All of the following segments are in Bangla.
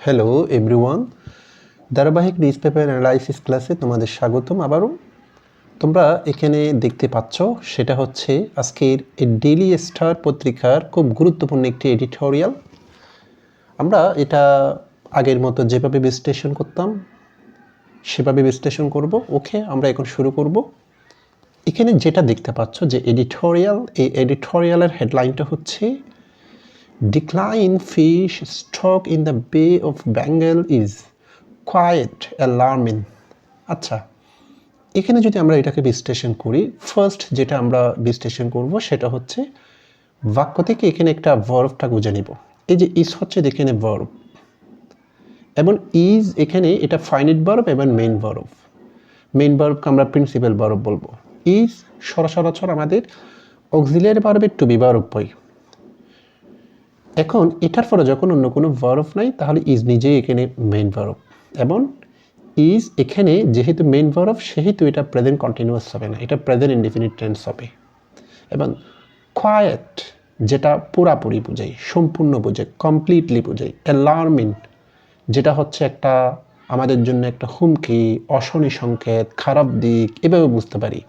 হ্যালো এভরিওয়ান, ধারাবাহিক নিউজ পেপার অ্যানালাইসিস ক্লাসে তোমাদের স্বাগতম। আবারও তোমরা এখানে দেখতে পাচ্ছ সেটা হচ্ছে আজকের ডেইলি স্টার পত্রিকার খুব গুরুত্বপূর্ণ একটি এডিটোরিয়াল। আমরা এটা আগের মতো যেভাবে বিশ্লেষণ করতাম সেভাবে বিশ্লেষণ করব। ওকে, আমরা এখন শুরু করব। এখানে যেটা দেখতে পাচ্ছ যে এডিটোরিয়াল, এই এডিটোরিয়ালের হেডলাইনটা হচ্ছে Decline fish stock in the Bay of Bengal is quite alarming. আচ্ছা, এখানে যদি আমরা এটাকে বিশ্লেষণ করি, ফার্স্ট যেটা আমরা বিশ্লেষণ করব সেটা হচ্ছে বাক্য থেকে এখানে একটা ভার্বটা খুঁজে নিব। এই যে ইজ হচ্ছে এখানে ভার্ব, এবং ইজ এখানে এটা ফাইনাইট ভার্ব এবং মেইন ভার্ব। মেইন ভার্বকে আমরা প্রিন্সিপাল ভার্ব বলবো। ইজ সরাসরি আমাদের অক্সিলিয়ারি ভার্বের টু বি ভার্ব পাই। এখন এটার পরে যখন অন্য কোনো ভার্ব নাই তাহলে ইজ নিজেই এখানে মেইন ভার্ব, এবং ইজ এখানে যেহেতু মেইন ভার্ব সেহেতু এটা প্রেজেন্ট কন্টিনিউয়াস হবে না, এটা প্রেজেন্ট ইনডিফিনিট টেন্স হবে। এবং কোয়াইট যেটা পুরাপুরি বোঝায়, সম্পূর্ণ বোঝায়, কমপ্লিটলি বোঝায়। অ্যালার্মিং যেটা হচ্ছে একটা আমাদের জন্য একটা হুমকি, অশনি সংকেত, খারাপ দিক, এভাবে বুঝতে পারি।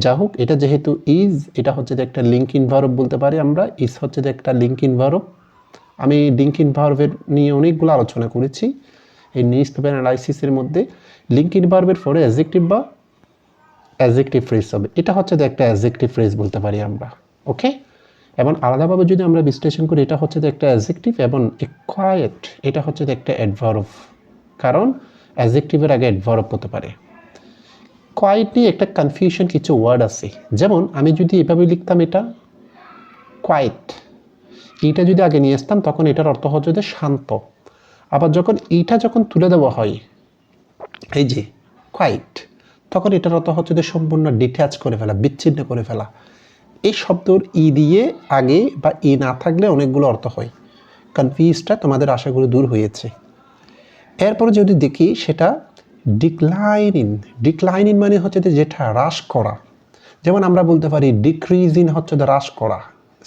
যা হোক, এটা যেহেতু ইজ, এটা হচ্ছে যে একটা লিঙ্ক ইন ভার্ব বলতে পারি আমরা। ইজ হচ্ছে যে একটা লিঙ্ক ইন ভার্ব। আমি লিঙ্ক ইন ভার্বের নিয়ে অনেকগুলো আলোচনা করেছি এই নিউজ পেপার অ্যানালাইসিসের মধ্যে। লিঙ্ক ইন ভার্বের পরে অ্যাডজেক্টিভ বা অ্যাডজেক্টিভ ফ্রেজ হবে। এটা হচ্ছে যে একটা অ্যাডজেক্টিভ ফ্রেজ বলতে পারি আমরা। ওকে, এবং আলাদাভাবে যদি আমরা বিশ্লেষণ করি, এটা হচ্ছে যে একটা অ্যাডজেক্টিভ, এবং কোয়াইট এটা হচ্ছে যে একটা অ্যাডভার্ব, কারণ অ্যাডজেক্টিভের আগে অ্যাডভার্ব হতে পারে। কোয়াইট নিয়ে একটা কনফিউশন কিছু ওয়ার্ড আছে, যেমন আমি যদি এভাবে লিখতাম এটা কোয়াইট, এইটা যদি আগে নিয়ে আসতাম তখন এটার অর্থ হচ্ছে যে শান্ত। আবার যখন এইটা যখন তুলে দেওয়া হয় এই যে কোয়াইট, তখন এটার অর্থ হচ্ছে যে সম্পূর্ণ ডিট্যাচ করে ফেলা, বিচ্ছিন্ন করে ফেলা। এই শব্দর ই দিয়ে আগে বা ই না থাকলে অনেকগুলো অর্থ হয়। কনফিউজটা তোমাদের আশাগুলো দূর হয়েছে। এরপরে যদি দেখি সেটা ডিক্লাইনিং। ডিক্লাইনিং মানে হচ্ছে যে যেটা হ্রাস করা। যেমন আমরা বলতে পারি ডিক্রিজিং হচ্ছে যে হ্রাস করা,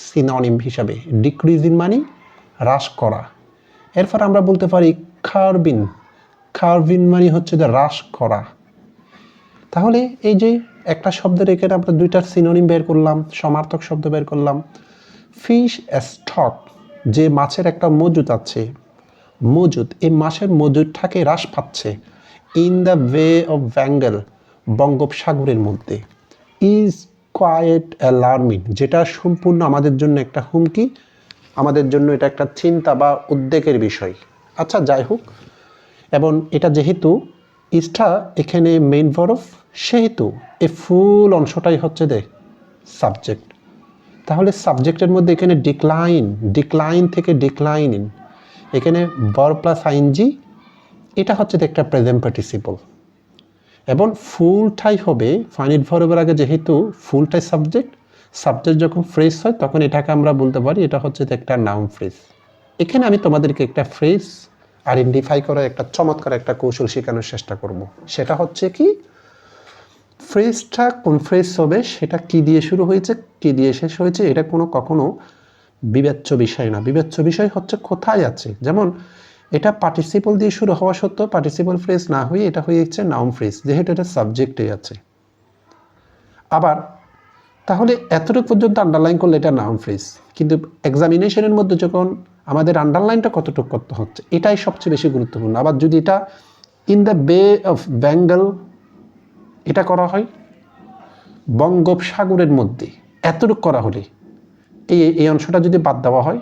সিনোনিম হিসাবে। ডিক্রিজিং মানে হ্রাস করা। এরপর আমরা বলতে পারি কার্বিং। কার্বিং মানে হচ্ছে যে হ্রাস করা। তাহলে এই যে একটা শব্দের এখানে আমরা দুইটার সিনোনিম বের করলাম, সমার্থক শব্দ বের করলাম। ফিশ স্টক, যে মাছের একটা মজুদ আছে, মজুদ, এই মাছের মজুদটাকে হ্রাস পাচ্ছে। ইন দ্য বে অফ বেঙ্গল, বঙ্গোপসাগরের মধ্যে। ইজ কোয়াইট অ্যালার্মিং, যেটা সম্পূর্ণ আমাদের জন্য একটা হুমকি, আমাদের জন্য এটা একটা চিন্তা বা উদ্বেগের বিষয়। আচ্ছা, যাই হোক, এবং এটা যেহেতু ইজটা এখানে মেইন ভার্ব, সেহেতু এই ফুল অংশটাই হচ্ছে যে সাবজেক্ট। তাহলে সাবজেক্টের মধ্যে এখানে ডিক্লাইন, ডিক্লাইন থেকে ডিক্লাইনিং, এখানে ভার্ব প্লাস আইএনজি, এটা হচ্ছে একটা প্রেজেন্ট পার্টিসিপল। এবং ফুলটাই হবে ফাইনাইট ভার্বের আগে, যেহেতু ফুলটাই সাবজেক্ট, সাবজেক্ট যখন ফ্রেজ হয় তখন এটাকে আমরা বলতে পারি এটা হচ্ছে একটা নাউন ফ্রেজ। এখানে আমি তোমাদেরকে একটা ফ্রেজ আইডেন্টিফাই করার একটা চমৎকার একটা কৌশল শেখানোর চেষ্টা করব। সেটা হচ্ছে কি, ফ্রেজটা কোন ফ্রেজ হবে, সেটা কি দিয়ে শুরু হয়েছে, কি দিয়ে শেষ হয়েছে, এটা কখনো বিবেচ্য বিষয় না। বিবেচ্য বিষয় হচ্ছে কোথায় আছে। যেমন এটা পার্টিসিপল দিয়ে শুরু হওয়া সত্ত্বেও পার্টিসিপল ফ্রেজ না হয়ে এটা হয়েছে নাউন ফ্রেজ, যেহেতু এটা সাবজেক্টে আছে। আবার তাহলে এতটুকু পর্যন্ত আন্ডারলাইন করলে এটা নাউন ফ্রেজ, কিন্তু এক্সামিনেশনের মধ্যে যখন আমাদের আন্ডারলাইনটা কতটুকু করতে হচ্ছে, এটাই সবচেয়ে বেশি গুরুত্বপূর্ণ। আবার যদি এটা ইন দ্য বে অফ বেঙ্গল এটা করা হয়, বঙ্গোপসাগরের মধ্যে, এতটুকু করা হলে এই অংশটা যদি বাদ দেওয়া হয়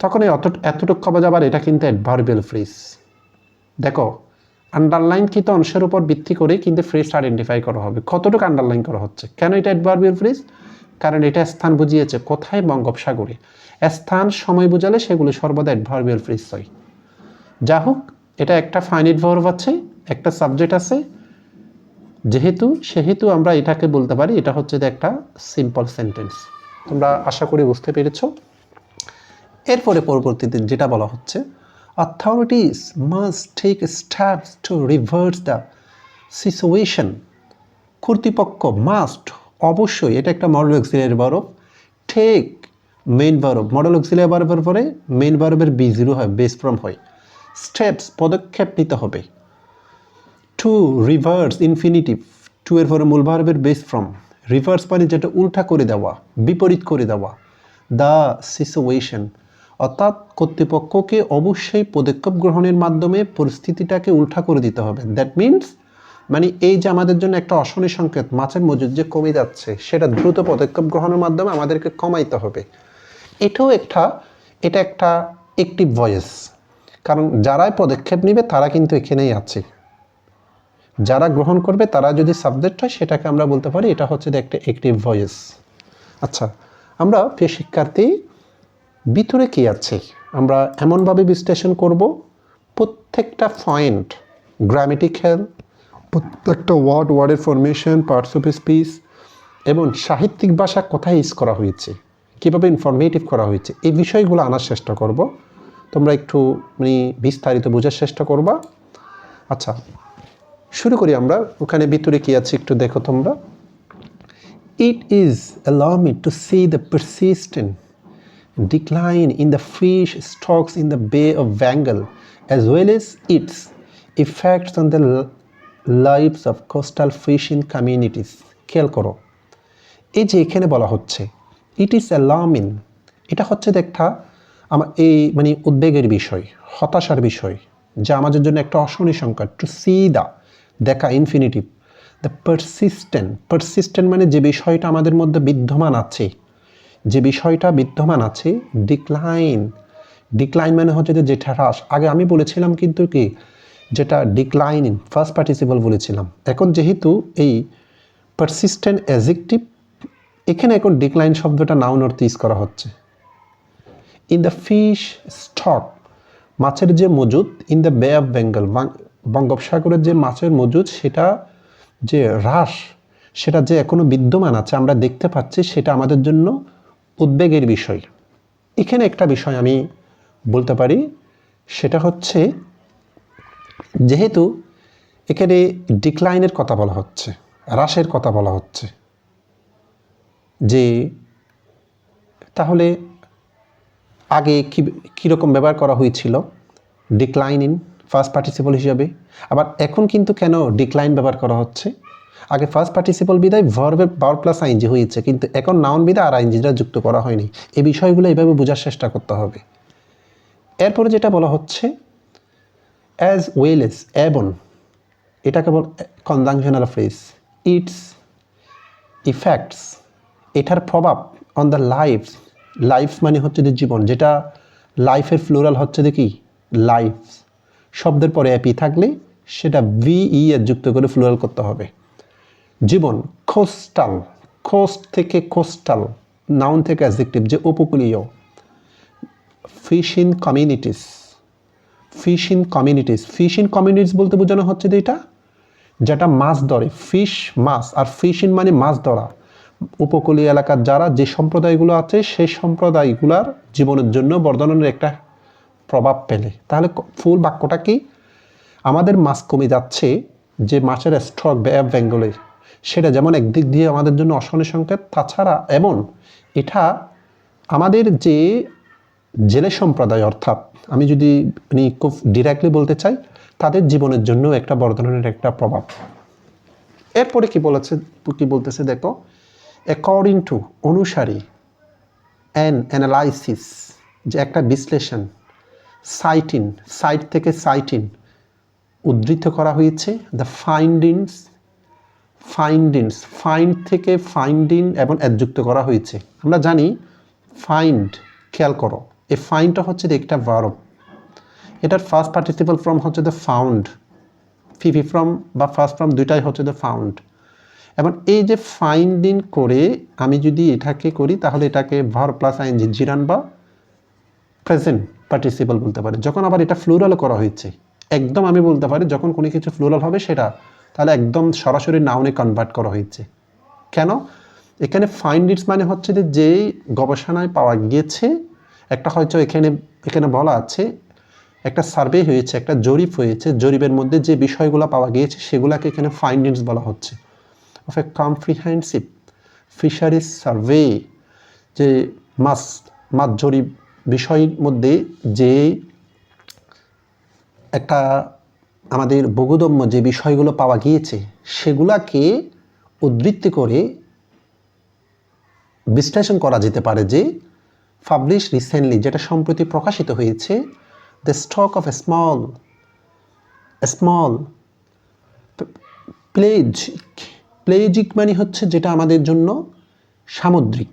তখন এই এতটুকু কবে যাবার, এটা কিন্তু অ্যাডভার্বিয়াল ফ্রেজ। দেখো, আন্ডারলাইনকৃত অংশের উপর ভিত্তি করে কিন্তু ফ্রেজটা আইডেন্টিফাই করা হবে কতটুকু আন্ডারলাইন করা হচ্ছে। কেন এটা অ্যাডভার্বিয়াল ফ্রেজ? কারণ এটা স্থান বুঝিয়েছে, কোথায়, বঙ্গোপসাগরে। স্থান সময় বোঝালে সেগুলো সর্বদা অ্যাডভার্বিয়াল ফ্রেজ হয়। যা হোক, এটা একটা ফাইনাইট ভার্ব আছে, একটা সাবজেক্ট আছে, সেহেতু আমরা এটাকে বলতে পারি এটা হচ্ছে একটা সিম্পল সেন্টেন্স। তোমরা আশা করি বুঝতে পেরেছো। এরপরে পরবর্তীতে যেটা বলা হচ্ছে, authorities must take steps to reverse the situation. কর্তৃপক্ষ, মাস্ট অবশ্যই, এটা একটা modal auxiliary verb. Take main verb, modal auxiliary ভার্বের পরে মেইন ভার্বের বি0 হয়, বেস ফর্ম হয়। স্টেপস পদক্ষেপ নিতে হবে। টু রিভার্স ইনফিনিটিভ, টু এর পরে মূল ভার্বের বেস ফ্রম, রিভার্স মানে যেটা উল্টা করে দেওয়া, বিপরীত করে দেওয়া। দ্য সিচুয়েশন, অর্থাৎ কর্তৃপক্ষকে অবশ্যই পদক্ষেপ গ্রহণের মাধ্যমে পরিস্থিতিটাকে উল্টা করে দিতে হবে। দ্যাট মিনস মানে এই যে আমাদের জন্য একটা অশনি সংকেত, মাছের মজুদ যে কমে যাচ্ছে, সেটা দ্রুত পদক্ষেপ গ্রহণের মাধ্যমে আমাদেরকে কমাইতে হবে। এটা একটা অ্যাক্টিভ ভয়েস, কারণ যারাই পদক্ষেপ নেবে তারা কিন্তু এখানেই আছে, যারা গ্রহণ করবে তারা যদি সাবজেক্ট হয় সেটাকে আমরা বলতে পারি এটা হচ্ছে একটা অ্যাক্টিভ ভয়েস। আচ্ছা, আমরা প্রিয় শিক্ষার্থী ভিতরে কি আছে আমরা এমনভাবে বিশ্লেষণ করব, প্রত্যেকটা পয়েন্ট গ্রামেটিক্যাল, প্রত্যেকটা ওয়ার্ডের ফরমেশন, পার্টস অফ স্পিচ এবং সাহিত্যিক ভাষা কোথায় ইউজ করা হয়েছে, কীভাবে ইনফরমেটিভ করা হয়েছে, এই বিষয়গুলো আনার চেষ্টা করব। তোমরা একটু বিস্তারিত বোঝার চেষ্টা করবা। আচ্ছা, শুরু করি আমরা। ওখানে ভিতরে কি আছে একটু দেখো তোমরা। It is alarming to see the persistent decline in the fish stocks in the Bay of Bengal, as well as its effects on the lives of coastal fishing communities. খেয়াল করো, এই যে এখানে বলা হচ্ছে ইট ইজ অ্যালার্মিং, এটা হচ্ছে একটা আমার এই উদ্বেগের বিষয়, হতাশার বিষয়, যা আমাদের জন্য একটা অশনি সংকট। টু সি দা, দেখা, ইনফিনিটিভ, দ্য পারসিস্টেন্ট মানে যে বিষয়টা আমাদের মধ্যে বিদ্যমান আছে, যে বিষয়টা বিদ্যমান আছে। ডিক্লাইন মানে হচ্ছে যে যেটা হ্রাস। আগে আমি বলেছিলাম কিন্তু কি, যেটা ডিক্লাইনিং ফার্স্ট পার্টিসিপল বলেছিলাম। এখন যেহেতু এই পারসিস্টেন্ট অ্যাডজেক্টিভ, এখানে এখন ডিক্লাইন শব্দটা নাউন অর্থে ইউজ করা হচ্ছে। ইন দ্য ফিশ স্টক, মাছের যে মজুদ, ইন দ্য বে অফ বেঙ্গল, বঙ্গোপসাগরের যে মাছের মজুদ, সেটা যে হ্রাস, সেটা যে এখনো বিদ্যমান আছে আমরা দেখতে পাচ্ছি, সেটা আমাদের জন্য উদ্বেগের বিষয়। এখানে একটা বিষয় আমি বলতে পারি, সেটা হচ্ছে যেহেতু এখানে ডিক্লাইনের কথা বলা হচ্ছে, হ্রাসের কথা বলা হচ্ছে, যে তাহলে আগে কীরকম ব্যবহার করা হয়েছিল ডিক্লাইনিং ফার্স্ট পার্টিসিপল হিসাবে, আবার এখন কিন্তু কেন ডিক্লাইন ব্যবহার করা হচ্ছে। আগে ফার্স্ট পার্টিসিপল বিদায় ভার্ব প্লাস আইনজি হয়েছে, কিন্তু এখন নাউন বিদায় আর আইনজিটা যুক্ত করা হয়নি। এই বিষয়গুলো এইভাবে বোঝার চেষ্টা করতে হবে। এরপরে যেটা বলা হচ্ছে অ্যাজ ওয়েল এজ, এবং এটা কেবল কনজাংশনাল ফ্রেজ। ইটস ইফেক্টস, এটার প্রভাব অন দ্য লাইফ মানে হচ্ছে যে জীবন, যেটা লাইফের ফ্লোরাল হচ্ছে যে কি লাইফ, শব্দের পরে অ্যাপি থাকলে সেটা ভিই এর যুক্ত করে ফ্লোরাল করতে হবে। জীবন, কোস্টাল, কোস্ট থেকে কোস্টাল, নাউন থেকে অ্যাডজেক্টিভ, যে উপকূলীয়। ফিশিং কমিউনিটিস বলতে বোঝানো হচ্ছে যে এটা যেটা মাছ ধরে, ফিশ মাছ, আর ফিশিং মানে মাছ ধরা। উপকূলীয় এলাকার যারা যে সম্প্রদায়গুলো আছে, সেই সম্প্রদায়গুলোর জীবনের জন্য বর্ধনের একটা প্রভাব পেলে, তাহলে ফুল বাক্যটা কি, আমাদের মাছ কমে যাচ্ছে, যে মাছের স্টক বে অফ বেঙ্গলে, সেটা যেমন একদিক দিয়ে আমাদের জন্য অশনি সংকেত, তাছাড়া এবং এটা আমাদের যে জেলে সম্প্রদায়, অর্থাৎ আমি যদি খুব ডিরেক্টলি বলতে চাই, তাদের জীবনের জন্য একটা বর্ধনের একটা প্রভাব। এরপরে কি বলতেছে দেখো, অ্যাকর্ডিং টু, অনুসারী, অ্যানালাইসিস, যে একটা বিশ্লেষণ, সাইট থেকে সাইটিং উদ্ধৃত করা হয়েছে। দ্য ফাইন্ড থেকে ফাইন্ডিং এবং অ্যাডযুক্ত করা হয়েছে। আমরা জানি ফাইন্ড, খেয়াল করো, এই ফাইন্ডটা হচ্ছে একটা ভার্ব, এটার ফার্স্ট পার্টিসিপল ফর্ম হচ্ছে দ্য ফাউন্ড, ফিফি ফর্ম বা ফার্স্ট ফর্ম দুইটাই হচ্ছে দ্য ফাউন্ড। এবং এই যে ফাইন্ডিং করে আমি যদি এটাকে করি, তাহলে এটাকে ভার্ব প্লাস আইএনজি, জিরান বা প্রেজেন্ট পার্টিসিপল বলতে পারি। যখন আবার এটা ফ্লুরাল করা হয়েছে, একদম আমি বলতে পারি যখন কোনো কিছু ফ্লুরাল হবে সেটা তাহলে একদম সরাসরি নাউনে কনভার্ট করা হয়েছে। কেন? এখানে ফাইন্ডিংস মানে হচ্ছে যে যেই গবেষণায় পাওয়া গিয়েছে, একটা হয়তো এখানে বলা আছে একটা সার্ভে হয়েছে, একটা জরিপ হয়েছে, জরিপের মধ্যে যে বিষয়গুলো পাওয়া গিয়েছে সেগুলোকে এখানে ফাইন্ডিংস বলা হচ্ছে। Of A comprehensive fisheries survey, যে মাছ জরিপ বিষয়ের মধ্যে যে একটা আমাদের বোধগম্য যে বিষয়গুলো পাওয়া গিয়েছে সেগুলাকে উদ্ধৃতি করে বিশ্লেষণ করা যেতে পারে যে পাবলিশ রিসেন্টলি, যেটা সম্প্রতি প্রকাশিত হয়েছে, দ্য স্টক অফ স্মল প্লেজিক মানে হচ্ছে যেটা আমাদের জন্য সামুদ্রিক,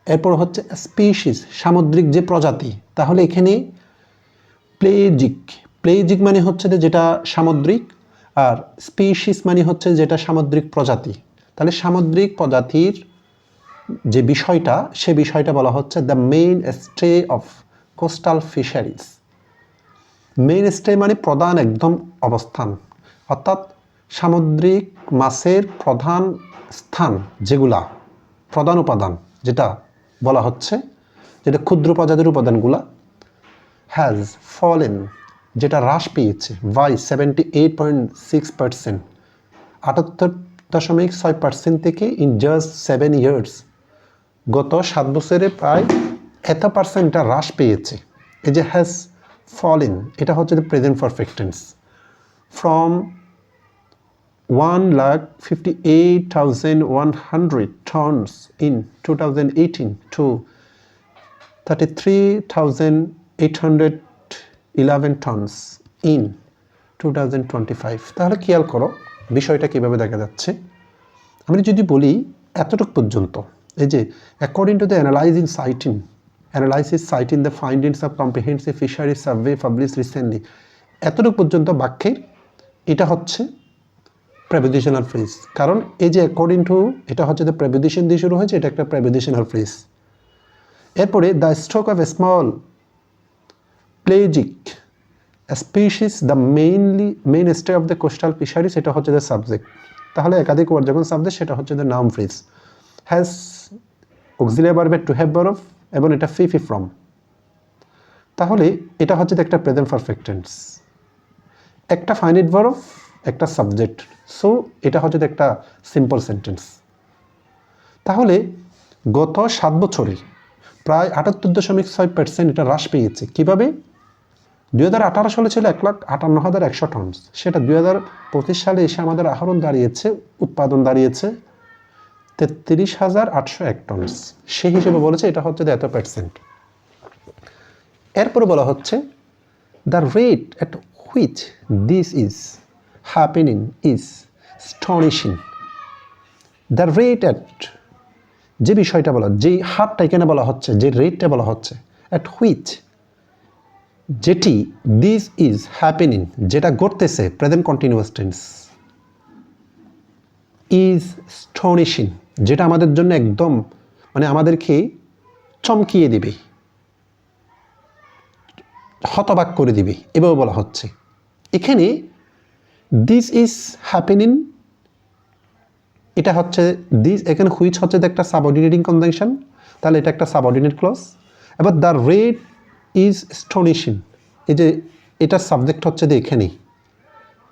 এরপর হচ্ছে স্পিসিস সামুদ্রিক যে প্রজাতি, তাহলে এখানে প্লেজিক মানে হচ্ছে যেটা সামুদ্রিক, আর স্পিসিস মানে হচ্ছে যেটা সামুদ্রিক প্রজাতি। তাহলে সামুদ্রিক প্রজাতির যে বিষয়টা, সে বিষয়টা বলা হচ্ছে the mainstay of coastal fisheries. Main stay মানে প্রধান একদম অবস্থান, অর্থাৎ সামুদ্রিক মাছের প্রধান স্থান, যেগুলা প্রধান উপাদান যেটা বলা হচ্ছে, যেটা ক্ষুদ্র প্রজাতির উপাদানগুলা, হ্যাজ ফলেন যেটা হ্রাস পেয়েছে বাই 78.6%, 78.6% থেকে ইন জাস্ট 7 years, গত 7 বছরে প্রায় এত পার্সেন্টটা হ্রাস পেয়েছে। এই যে হ্যাজ ফলেন, এটা হচ্ছে present perfect tense, from 1,58,100 tons in 2018 to 33,811 tons in 2025। তাহলে খেয়াল করো বিষয়টা কীভাবে দেখা যাচ্ছে। আমি যদি বলি এতটুকু পর্যন্ত, এই যে according to the analysis citing the findings of comprehensive fishery survey publish recently, এতটুকু পর্যন্ত বাক্যের এটা হচ্ছে প্রেপোজিশনাল ফ্রেজ। কারণ এই যে অ্যাকর্ডিং টু, এটা হচ্ছে দ্য প্রেপোজিশন দিয়ে শুরু হয়েছে, এটা একটা প্রেপোজিশনাল ফ্রেজ। এরপরে the stock of small pelagic species the mainstay of the coastal fisheries, এটা হচ্ছে দ্য সাবজেক্ট। তাহলে একাধিক ওয়ার্ড যখন সাবজেক্ট, সেটা হচ্ছে the noun phrase. Has auxiliary ভার্বের টু হ্যাভ ভার্ব এবং এটা ফি ফ্রম। তাহলে এটা হচ্ছে একটা প্রেজেন্ট পারফেক্ট টেন্স, একটা ফাইনাইট ভার্ব, একটা সাবজেক্ট। সো এটা হচ্ছে একটা সিম্পল সেন্টেন্স। তাহলে গত 7 বছরে প্রায় 78.6% এটা হ্রাস পেয়েছে। কীভাবে? 2018 সালে ছিল 1,58,100 টনস, সেটা 2025 সালে এসে আমাদের উৎপাদন দাঁড়িয়েছে 33,801 টনস। সেই হিসেবে বলেছে এটা হচ্ছে এত পার্সেন্ট। এরপরে বলা হচ্ছে the rate at which this is happening is astonishing. The rate at, যে বিষয়টা বলা, যেই হারটা এখানে বলা হচ্ছে, যে রেটটা বলা হচ্ছে, অ্যাট হুইচ যেটি, দিস ইজ হ্যাপেনিং যেটা ঘটতেছে, প্রেজেন্ট কন্টিনিউয়াস টেন্স, ইজ স্টনিশিং যেটা আমাদের জন্য একদম মানে আমাদেরকে চমকিয়ে দিবে, হতবাক করে দিবে, এভাবে বলা হচ্ছে। এখানে দিস ইজ হ্যাপেনিং, এটা হচ্ছে দিস, এখানে হুইচ হচ্ছে একটা সাবঅর্ডিনেটিং কনজাংশন, তাহলে এটা একটা সাবঅর্ডিনেট ক্লজ। এবার দ্য রেট ইজ স্টনিশিং, এই যে এটার সাবজেক্ট হচ্ছে যে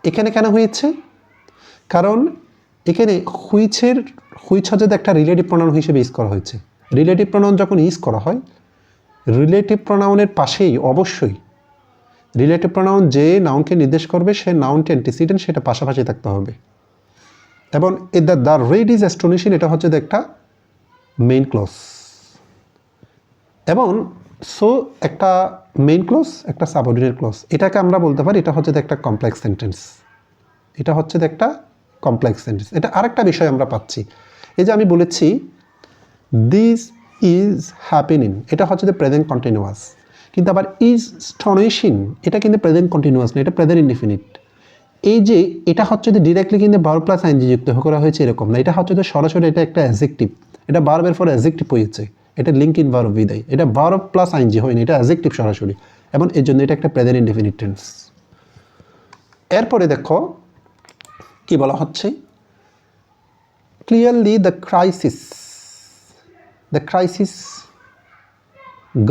এখানে কেন হয়েছে? কারণ এখানে হুইচ হচ্ছে যে একটা রিলেটিভ প্রোনাউন হিসেবে ইউজ করা হয়েছে। রিলেটিভ প্রোনাউন যখন ইউজ করা হয়, রিলেটিভ প্রোনাউনের পাশেই অবশ্যই রিলেটিভ প্রোনাউন যে নাউনকে নির্দেশ করবে, সে নাউনটি অ্যান্টিসিডেন্ট, সেটা পাশাপাশি থাকতে হবে। এবং দ্য রেট ইজ অ্যাস্টনিশিং, এটা হচ্ছে একটা মেইন ক্লজ। এবং সো একটা মেইন ক্লজ, একটা সাবঅর্ডিনেট ক্লজ, এটাকে আমরা বলতে পারি এটা হচ্ছে একটা কমপ্লেক্স সেন্টেন্স। এটা হচ্ছে একটা কমপ্লেক্স সেন্টেন্স। এটা আরেকটা বিষয় আমরা পাচ্ছি, এই যে আমি বলেছি দিস ইজ হ্যাপেনিং, এটা হচ্ছে প্রেজেন্ট কন্টিনিউয়াস, কিন্তু আবার ইজ স্টনিশিং এটা কিন্তু প্রেজেন্ট কন্টিনিউয়াস না, এটা প্রেজেন্ট ইনডিফিনিট। এই যে এটা হচ্ছে ডিরেক্টলি কিন্তু ভার্ব প্লাস আইএনজি যুক্ত করা হয়েছে এরকম না, এটা হচ্ছে সরাসরি এটা একটা অ্যাডজেক্টিভ, এটা ভার্বের পর অ্যাডজেক্টিভ হয়েছে, এটা লিঙ্ক ইন ভার্ব বিদায়, এটা ভার্ব প্লাস আইএনজি হয়নি, এটা অ্যাডজেক্টিভ সরাসরি, এবং এর জন্য এটা একটা প্রেজেন্ট ইনডিফিনিট টেন্স। এরপরে দেখো কি বলা হচ্ছে, clearly the crisis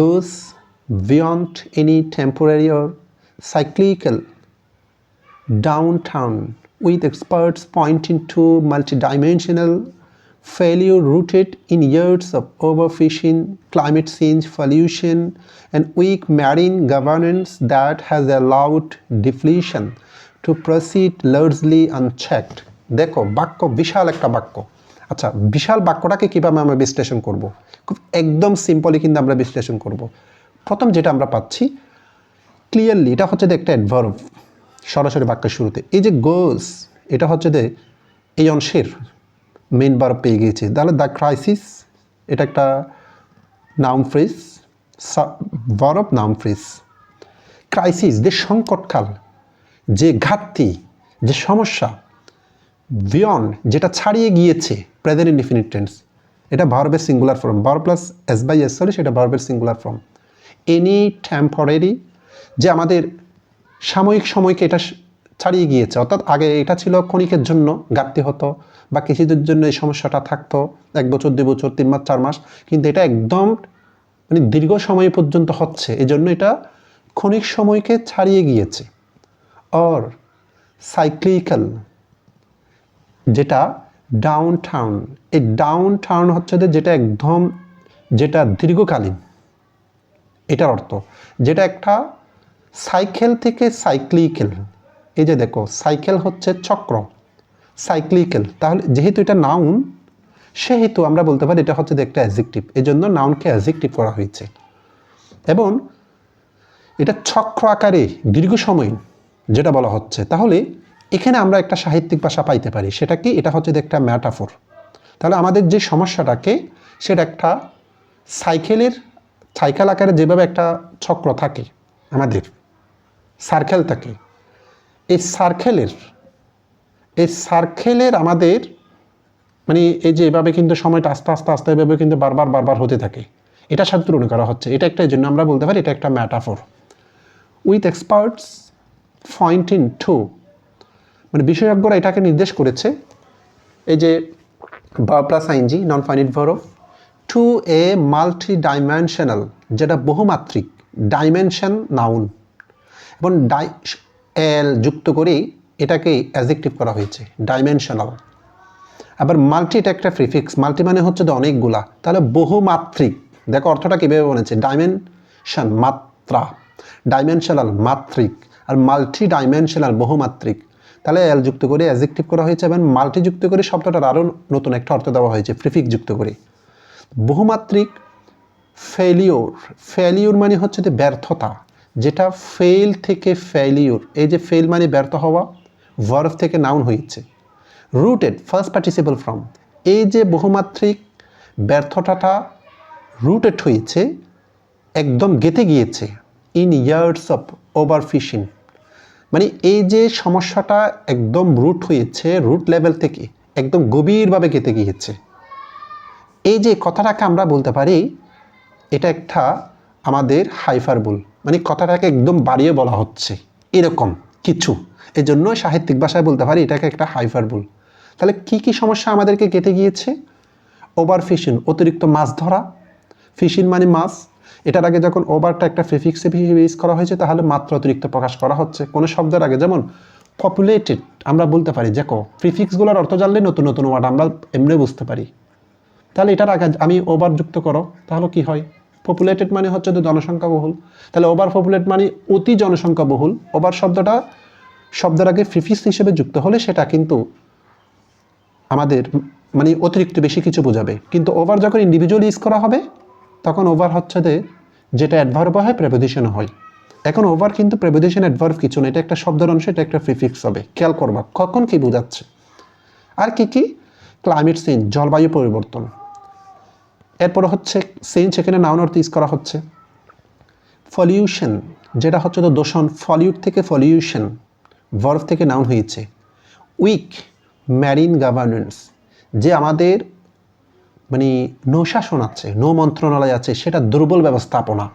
goes beyond any temporary or cyclical downturn, with experts pointing to multidimensional failure rooted in years of overfishing, climate change, pollution, and weak marine governance that has allowed depletion to proceed largely unchecked. দেখো বাক্য বিশাল একটা বাক্য। আচ্ছা, বিশাল বাক্যটাকে কীভাবে আমরা বিশ্লেষণ করব? খুব একদম সিম্পলি কিন্তু আমরা বিশ্লেষণ করব। প্রথম যেটা আমরা পাচ্ছি ক্লিয়ারলি, এটা হচ্ছে একটা অ্যাডভার্ব সরাসরি বাক্যের শুরুতে। এই যে গোস, এটা হচ্ছে এই অংশের মেইন ভার্ব পেয়ে গিয়েছি। তাহলে দ্য ক্রাইসিস, এটা একটা noun phrase, verb noun phrase. Crisis, যে সংকটকাল, যে ঘাটতি, যে সমস্যা, বিয়ন্ড, যেটা ছাড়িয়ে গিয়েছে, প্রেজেন্ট ইনডিফিনিট টেন্স। এটা ভার্বের singular form, verb plus S by S হলে সেটা ভার্বের সিঙ্গুলার ফর্ম। এনি টেম্পোরারি, যে আমাদের সাময়িক সময়কে এটা ছাড়িয়ে গিয়েছে, অর্থাৎ আগে এটা ছিল ক্ষণিকের জন্য ঘাটতি হতো বা কিছুদের জন্য এই সমস্যাটা থাকতো 1 বছর 2 বছর 3 মাস 4 মাস, কিন্তু এটা একদম মানে দীর্ঘ সময় পর্যন্ত হচ্ছে, এই জন্য এটা ক্ষণিক সময়কে ছাড়িয়ে গিয়েছে। অর সাইক্লিক্যাল, যেটা ডাউন টাউন, এই ডাউন টাউন হচ্ছে যেটা একদম যেটা দীর্ঘকালীন, এটার অর্থ যেটা একটা সাইকেল থেকে সাইক্লিক্যাল। এই যে দেখো সাইকেল হচ্ছে চক্র, সাইক্লিক্যাল, তাহলে যেহেতু এটা নাউন সেহেতু আমরা বলতে পারি এটা হচ্ছে একটা অ্যাডজেক্টিভ, এই জন্য নাউনকে অ্যাডজেক্টিভ করা হয়েছে। এবং এটা চক্র আকারে দীর্ঘ সময় যেটা বলা হচ্ছে, তাহলে এখানে আমরা একটা সাহিত্যিক ভাষা পাইতে পারি। সেটা কি? এটা হচ্ছে একটা ম্যাটাফোর। তাহলে আমাদের যে সমস্যাটাকে, সেটা একটা সাইকেল আকারে যেভাবে একটা চক্র থাকে, আমাদের সার্কেল থাকে, এই সার্কেলের আমাদের মানে এই যে এভাবে কিন্তু সময়টা আস্তে আস্তে আস্তে এভাবে কিন্তু বারবার হতে থাকে, এটা সাথে তুলনা করা হচ্ছে। এটা একটা, এই জন্য আমরা বলতে পারি এটা একটা metaphor. With experts pointing to, মানে বিশেষজ্ঞরা এটাকে নির্দেশ করেছে, এই যে verb plus ING non finite verb, to a multi dimensional, যেটা বহুমাত্রিক, ডাইমেনশন নাউন, এবং এল যুক্ত করে এটাকে অ্যাডজেক্টিভ করা হয়েছে, ডাইমেনশনাল। আবার মাল্টি, এটা একটা প্রিফিক্স, মাল্টি মানে হচ্ছে অনেকগুলা, তাহলে বহুমাত্রিক। দেখো অর্থটা কীভাবে বলেছে, ডাইমেনশন মাত্রা, ডাইমেনশনাল মাত্রিক, আর মাল্টি ডাইমেনশনাল বহুমাত্রিক, তাহলে এল যুক্ত করে অ্যাডজেক্টিভ করা হয়েছে, এবং মাল্টি যুক্ত করে শব্দটার আরও নতুন একটা অর্থ দেওয়া হয়েছে, প্রিফিক্স যুক্ত করে। বহুমাত্রিক ফেলিওর মানে হচ্ছে যে ব্যর্থতা, যেটা ফেল থেকে ফেলিওর, এই যে ফেল মানে ব্যর্থ হওয়া, ভার্ব থেকে নাউন হয়েছে। রুটেড ফার্স্ট পার্টিসিপল ফর্ম, এই যে বহুমাত্রিক ব্যর্থতাটা রুটেড হয়েছে, একদম গেঁথে গিয়েছে, ইন ইয়ার্স অফ ওভারফিশিং, মানে এই যে সমস্যাটা একদম রুট হয়েছে, রুট লেভেল থেকে একদম গভীরভাবে গেঁথে গিয়েছে। এই যে কথাটাকে আমরা বলতে পারি এটা একটা আমাদের হাইপারবোল, মানে কথাটাকে একদম বাড়িয়ে বলা হচ্ছে এরকম কিছু, এই জন্য সাহিত্যিক ভাষায় বলতে পারি এটাকে একটা হাইপারবোল। তাহলে কি কি সমস্যা আমাদেরকে গেঁথে গিয়েছে? ওভারফিশিং, অতিরিক্ত মাছ ধরা, ফিশিং মানে মাছ, এটার আগে যখন ওভারটা একটা প্রিফিক্সে ইউজ করা হয়েছে, তাহলে মাত্রা অতিরিক্ত প্রকাশ করা হচ্ছে কোনো শব্দের আগে। যেমন পপুলেটেড, আমরা বলতে পারি দেখো প্রিফিক্সগুলোর অর্থ জানলে নতুন নতুন ওয়ার্ড আমরা এমনি বুঝতে পারি। তাহলে এটার আগে আমি ওভার যুক্ত করো, তাহলে কি হয়? পপুলেটেড মানে হচ্ছে তো জনসংখ্যা বহুল, তাহলে ওভার পপুলেট মানে অতি জনসংখ্যা বহুল। ওভার শব্দটা শব্দের আগে প্রিফিক্স হিসেবে যুক্ত হলে সেটা কিন্তু আমাদের মানে অতিরিক্ত বেশি কিছু বোঝাবে, কিন্তু ওভার যখন ইন্ডিভিজুয়াল ইউজ করা হবে তখন ওভার হচ্ছে যেটা অ্যাডভার্ব হয় প্রেপোজিশন হয়। এখন ওভার কিন্তু প্রেপোজিশন অ্যাডভার্ব কিছু না, এটা একটা শব্দের অংশ, এটা একটা প্রিফিক্স হবে। খেয়াল করবা কখন কি বোঝাচ্ছে। আর কি কি? ক্লাইমেট চেঞ্জ, জলবায়ু পরিবর্তন। এরপরে হচ্ছে চেঞ্জ, এখানে নাউন অর্থ ইউজ করা হচ্ছে। পলিউশন, যেটা হচ্ছে তো দূষণ, পলিউট থেকে পলিউশন, ভার্ব থেকে নাউন হয়েছে। উইক ম্যারিন গভর্নেন্স, যে আমাদের মানে নৌশাসন আছে, নৌ মন্ত্রণালয় আছে, সেটা দুর্বল ব্যবস্থাপনা।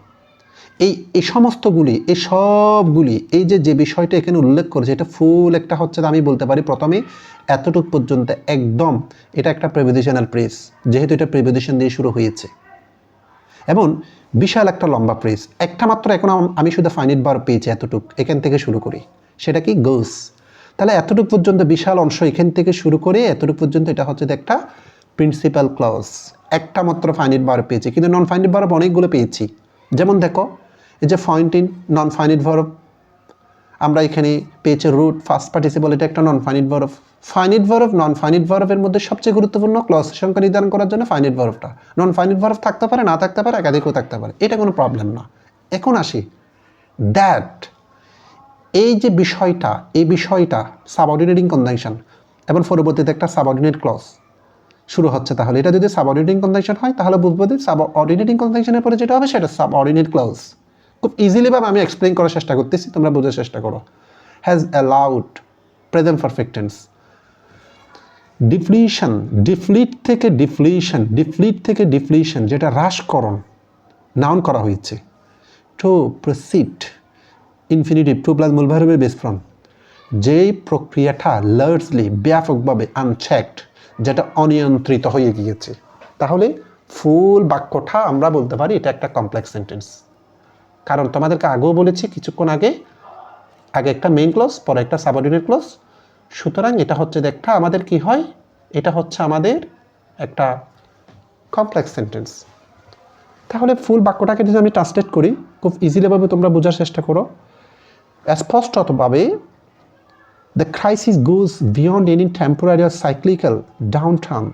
এই সমস্তগুলি, এই সবগুলি, এই যে বিষয়টা এখানে উল্লেখ করেছে, এটা ফুল একটা হচ্ছে আমি বলতে পারি প্রথমে এতটুকু পর্যন্ত একদম এটা একটা প্রিপোজিশনাল ফ্রেজ, যেহেতু এটা প্রিপোজিশন দিয়ে শুরু হয়েছে, এবং বিশাল একটা লম্বা ফ্রেজ। একটা মাত্র এখন আমি শুধু ফাইনাইট ভার্ব পেয়েছি এতটুকু, এখান থেকে শুরু করি, সেটা কি? গোস। তাহলে এতটুকু পর্যন্ত বিশাল অংশ এখান থেকে শুরু করে এতটুকু পর্যন্ত এটা হচ্ছে একটা প্রিন্সিপাল ক্লজ, একটা মাত্র ফাইনাইট ভার্ব পেয়েছি, কিন্তু নন ফাইনাইট ভার্ব অনেকগুলো পেয়েছি। যেমন দেখো এই যে point in non finite verb, আমরা এখানে পেয়েছি রুট ফার্স্ট পার্টিসিপল, এটা একটা নন finite verb. Finite verb non finite ভার্বের মধ্যে সবচেয়ে গুরুত্বপূর্ণ ক্লজ সংখ্যা নির্ধারণ করার জন্য ফাইনাইট ভার্বটা। নন ফাইনাইট ভার্ব থাকতে পারে, না থাকতে পারে, একাধিকও থাকতে পারে, এটা কোনো প্রবলেম না। এখন আসি দ্যাট, এই যে বিষয়টা, এই বিষয়টা সাবঅর্ডিনেটিং কনজাংশন এবং পরবর্তীতে একটা সাবঅর্ডিনেট ক্লজ শুরু হচ্ছে, তাহলে এটা যদি সাবঅর্ডিনেটিং কনজাংশন হয় তাহলে বুঝবো যে সাবঅর্ডিনেটিং কনজাংশনের পরে যেটা হবে সেটা সাবঅর্ডিনেট ক্লজ। খুব ইজিলি ভাবে আমি এক্সপ্লেইন করার চেষ্টা করতেছি, তোমরা বোঝার চেষ্টা করো। Has allowed, present perfect tense. Deflation, deflate থেকে ডিফ্লিশন, ডিফ্লিট থেকে ডিফ্লিশন যেটা হ্রাসকরণ, নাউন করা হয়েছে। To proceed, infinitive, to plus মূল ভার্বের বেস ফর্ম। যেই প্রক্রিয়াটা লার্জলি, ব্যাপকভাবে আনচেকড, যেটা অনিয়ন্ত্রিত হয়ে গিয়েছে, তাহলে ফুল বাক্যটা আমরা বলতে পারি এটা একটা কমপ্লেক্স সেন্টেন্স। কারণ তোমাদেরকে আগেও বলেছি কিছুক্ষণ আগে, আগে একটা মেইন ক্লজ, পরে একটা সাবঅর্ডিনেট ক্লজ। সুতরাং এটা হচ্ছে একটা আমাদের কি হয়, এটা হচ্ছে আমাদের একটা কমপ্লেক্স সেন্টেন্স। তাহলে ফুল বাক্যটাকে যদি আমি ট্রান্সলেট করি, খুব ইজিলিভাবে তোমরা বোঝার চেষ্টা করো। স্পষ্টতভাবে the crisis goes beyond any temporary or cyclical downturn,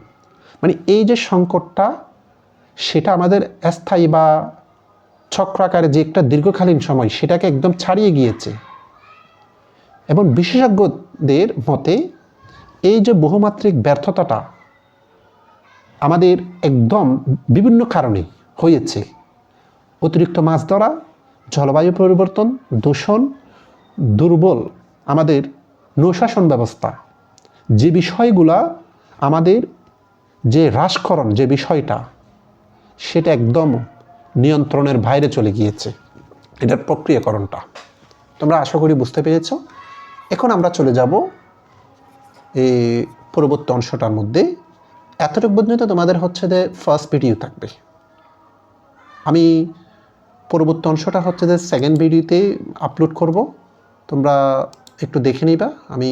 মানে এই যে সংকটটা সেটা আমাদের স্থায়ী বা চক্রাকারে যে একটা দীর্ঘকালীন সময় সেটাকে একদম ছাড়িয়ে গিয়েছে। এবং বিশেষজ্ঞদের মতে এই যে বহুমাত্রিক ব্যর্থতাটা আমাদের একদম বিভিন্ন কারণে হয়েছে। অতিরিক্ত মাছ ধরা, জলবায়ু পরিবর্তন, দূষণ, দুর্বল আমাদের নৌশাসন ব্যবস্থা, যে বিষয়গুলা আমাদের যে হ্রাসকরণ যে বিষয়টা সেটা একদম নিয়ন্ত্রণের বাইরে চলে গিয়েছে, এটার প্রক্রিয়াকরণটা। তোমরা আশা করি বুঝতে পেরেছ। এখন আমরা চলে যাব এই পরবর্তী অংশটার মধ্যে। এতটুকু পর্যন্ত তোমাদের হচ্ছে যে ফার্স্ট ভিডিও থাকবে। আমি পরবর্তী অংশটা হচ্ছে যে সেকেন্ড ভিডিওতে আপলোড করব, তোমরা একটু দেখে নিবা। আমি